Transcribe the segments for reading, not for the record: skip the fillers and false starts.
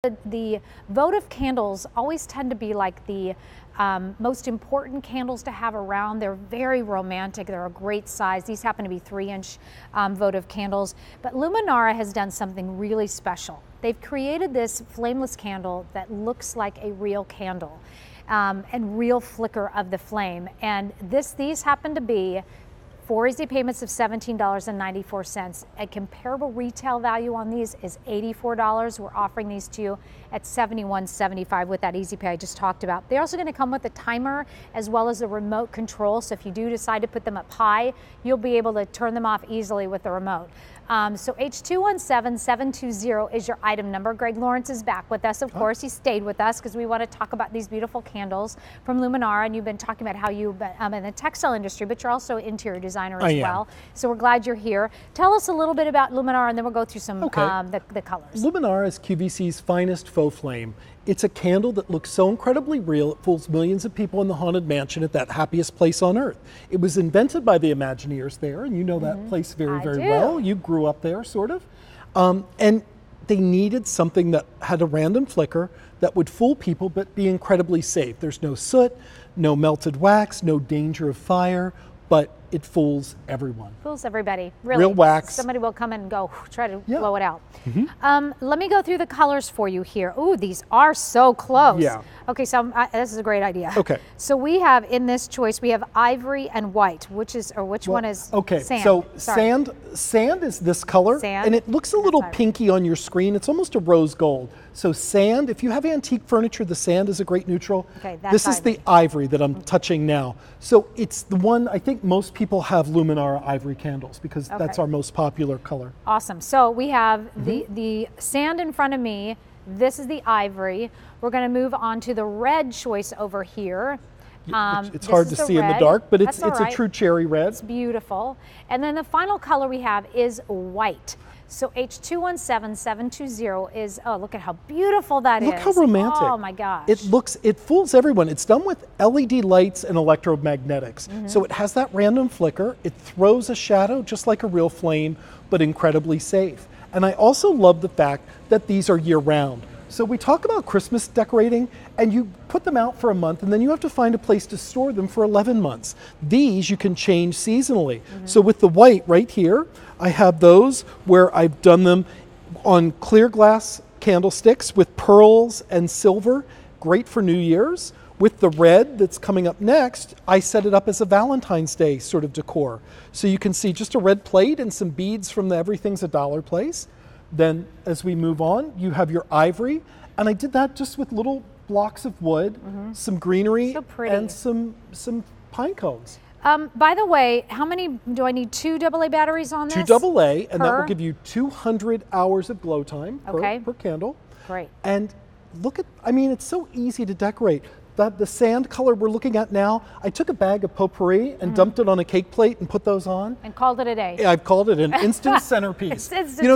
The votive candles always tend to be like the most important candles to have around. They're very romantic. They're a great size. These happen to be 3-inch votive candles. But Luminara has done something really special. They've created this flameless candle that looks like a real candle and real flicker of the flame. And these happen to be 4 easy payments of $17.94. A comparable retail value on these is $84. We're offering these to you at $71.75 with that easy pay I just talked about. They're also going to come with a timer as well as a remote control. So if you do decide to put them up high, you'll be able to turn them off easily with the remote. So H217720 is your item number. Greg Lawrence is back with us, of course. He stayed with us because we want to talk about these beautiful candles from Luminara. And you've been talking about how you've been in the textile industry, but you're also an interior designer as well. So we're glad you're here. Tell us a little bit about Luminara, and then we'll go through some the colors. Luminara is QVC's finest faux flame. It's a candle that looks so incredibly real, it fools millions of people in the Haunted Mansion at that happiest place on earth. It was invented by the Imagineers there, and you know that place very, very well. You grew up there, sort of. And they needed something that had a random flicker that would fool people but be incredibly safe. There's no soot, no melted wax, no danger of fire, but it fools everyone. Fools everybody, really. Real wax. Somebody will come in and go, try to blow it out. Let me go through the colors for you here. Ooh, these are so close. Yeah. Okay, so this is a great idea. Okay. So we have, in this choice, we have ivory and white, which one is sand? So sand is this color, and it looks a little pinky on your screen. It's almost a rose gold. So sand, if you have antique furniture, the sand is a great neutral. Okay, this is the ivory that I'm touching now. So it's the one, I think most people have Luminara ivory candles because that's our most popular color. Awesome. So we have the sand in front of me. This is the ivory. We're going to move on to the red choice over here. It's hard to see in the dark, but it's a true cherry red. It's beautiful. And then the final color we have is white. So H217720 is, oh, look at how beautiful that is. Look how romantic. Oh my gosh. It fools everyone. It's done with LED lights and electromagnetics. So it has that random flicker. It throws a shadow just like a real flame, but incredibly safe. And I also love the fact that these are year round. So we talk about Christmas decorating, and you put them out for a month, and then you have to find a place to store them for 11 months. These you can change seasonally. So with the white right here, I have those where I've done them on clear glass candlesticks with pearls and silver, great for New Year's. With the red that's coming up next, I set it up as a Valentine's Day sort of decor. So you can see just a red plate and some beads from the Everything's a Dollar place. Then as we move on, you have your ivory, and I did that just with little blocks of wood, some greenery, and some pine cones. By the way, how many do I need? 2 AA batteries on this? 2 AA, and that will give you 200 hours of glow time per candle. Great. And look at, I mean, it's so easy to decorate. The sand color we're looking at now, I took a bag of potpourri and dumped it on a cake plate and put those on. And called it a day. Yeah, I've called it an instant centerpiece.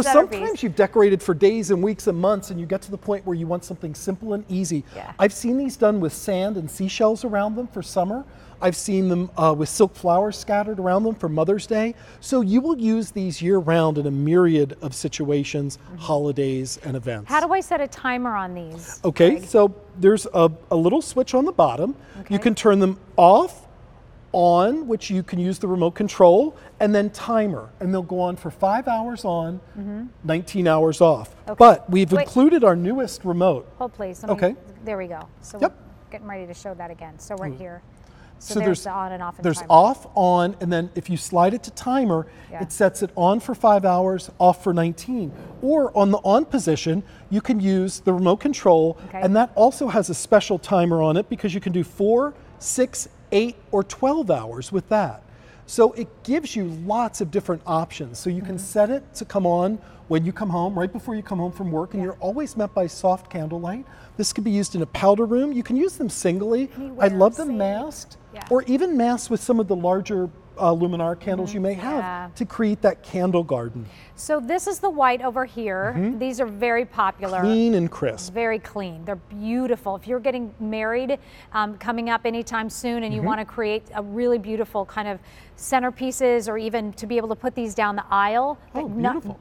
Sometimes you've decorated for days and weeks and months, and you get to the point where you want something simple and easy. I've seen these done with sand and seashells around them for summer. I've seen them with silk flowers scattered around them for Mother's Day. So you will use these year round in a myriad of situations, holidays, and events. How do I set a timer on these? Okay, Greg? so there's a little switch on the bottom. You can turn them off, on, which you can use the remote control, and then timer. And they'll go on for 5 hours on, 19 hours off. But we've included our newest remote. Hold please. There we go. So we're getting ready to show that again. So right here. So there's the on and off. There's off, on, and then if you slide it to timer, it sets it on for 5 hours, off for 19. Or on the on position, you can use the remote control, and that also has a special timer on it because you can do 4, 6, 8, or 12 hours with that. So it gives you lots of different options. So you can set it to come on when you come home, right before you come home from work, and you're always met by soft candlelight. This could be used in a powder room. You can use them singly. I love them masked, or even masked with some of the larger Luminara candles you may have to create that candle garden. So this is the white over here. These are very popular. Clean and crisp. Very clean. They're beautiful. If you're getting married coming up anytime soon and you want to create a really beautiful kind of centerpieces, or even to be able to put these down the aisle,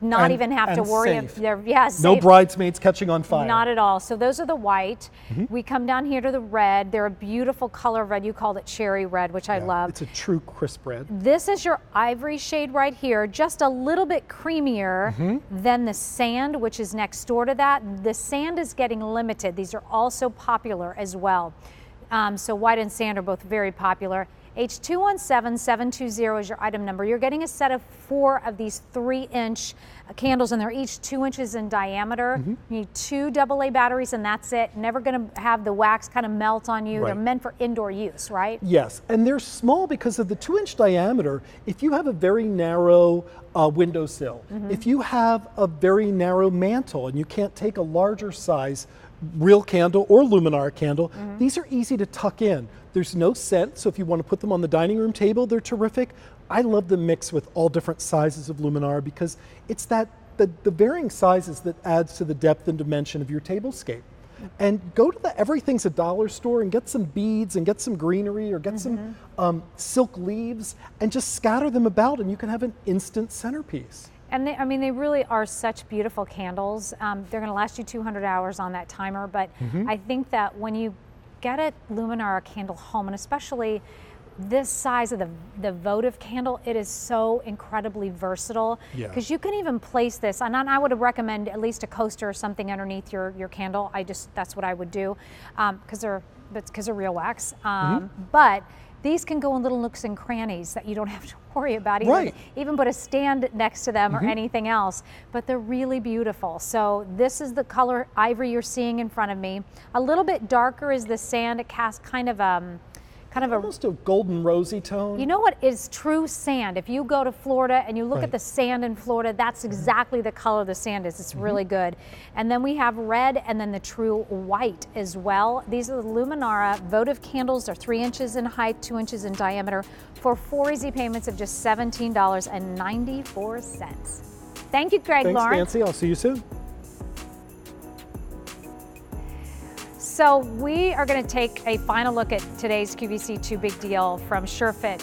not even have to worry if they're no bridesmaids catching on fire. Not at all. So those are the white. We come down here to the red. They're a beautiful color of red. You called it cherry red, which I love. It's a true crisp red. This is your ivory shade right here, just a little bit creamier than the sand, which is next door to that. The sand is getting limited. These are also popular as well. So white and sand are both very popular. H217720 is your item number. You're getting a set of 4 of these 3-inch candles, and they're each 2 inches in diameter. You need 2 AA batteries, and that's it. Never going to have the wax kind of melt on you. They're meant for indoor use, right? Yes, and they're small because of the 2-inch diameter. If you have a very narrow windowsill, if you have a very narrow mantle and you can't take a larger size real candle or Luminara candle, these are easy to tuck in. There's no scent, so if you want to put them on the dining room table, they're terrific. I love the mix with all different sizes of Luminara because it's the varying sizes that adds to the depth and dimension of your tablescape. And go to the Everything's a Dollar store and get some beads and get some greenery or get some silk leaves and just scatter them about, and you can have an instant centerpiece. And they really are such beautiful candles. They're going to last you 200 hours on that timer, but I think that when you get a Luminara candle home, and especially this size of the Votive candle, it is so incredibly versatile because you can even place this, and I would recommend at least a coaster or something underneath your candle. That's what I would do because they're real wax. But these can go in little nooks and crannies that you don't have to worry about. Even put a stand next to them or anything else. But they're really beautiful. So this is the color ivory you're seeing in front of me. A little bit darker is the sand. It casts kind of almost a golden rosy tone. You know what is true sand? If you go to Florida and you look at the sand in Florida, that's exactly the color the sand is. It's really good. And then we have red and then the true white as well. These are the Luminara Votive candles. They're 3 inches in height, 2 inches in diameter for 4 easy payments of just $17.94. Thank you, Greg Thanks, Lawrence. Nancy. I'll see you soon. So we are going to take a final look at today's QVC 2 Big Deal from SureFit.